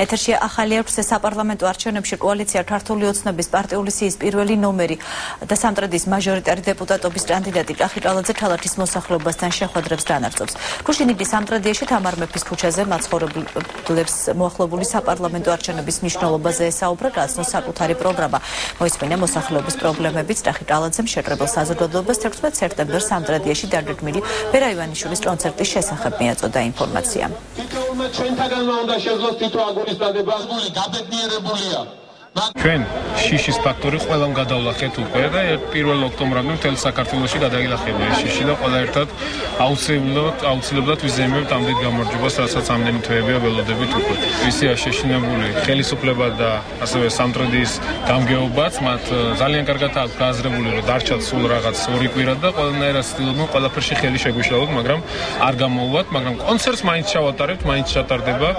ეთერშია ახალი არქს საპარლამენტო არჩევნებში კოალიცია ქართული ოცნების პარტიული სიის პირველი ნომერი და სამტრედის მაჟორიტარი დეპუტატობის კანდიდატი ჭახი კალაძე ქალაქის მოსახლეობასთან შეხვედრებს განაგრძობს. ქუშინილის სამტრედიაში თამარ მეფის ქუჩაზე მაცხოვრებლებს მოახლოებული საპარლამენტო არჩევნების მნიშვნელობაზე ესაუბრა, გაცნო საკუთარი პროგრამა. მოისმინა მოსახლეობის პრობლემებიც ჭახი კალაძემ შეყრებილ საზოგადოებას 16 სექტემბერს სამტრედიაში დაგეგმილი ვერა ივანიშვილის კონცერტის შესახებ მიაწოდა ინფორმაცია. ჩვენ შიშის ფაქტორი ყველამ გადავლახეთ უკვე და 1 ოქტომბრამდე მთელ საქართველოში გადაილახება ეს შიში და ყველა ერთად აუცილებლად ვიზეიმებთ ამდენ გამარჯვებას, რასაც ამდენი თვეებია ველოდებით უკვე. ისეა შეშინებული ხელისუფლება და ასევე სამტრედის გამგეობაც, მათ ძალიან კარგად აქვს გააზრებული, რომ დარჩათ სულ რაღაც 2 კვირა და ყველანაირად ცდილობენ ყველაფერში ხელი შეგვიშალოთ, მაგრამ არ გამოუვათ, მაგრამ კონცერტს მაინც ჩავატარებთ, მაინც ჩატარდება.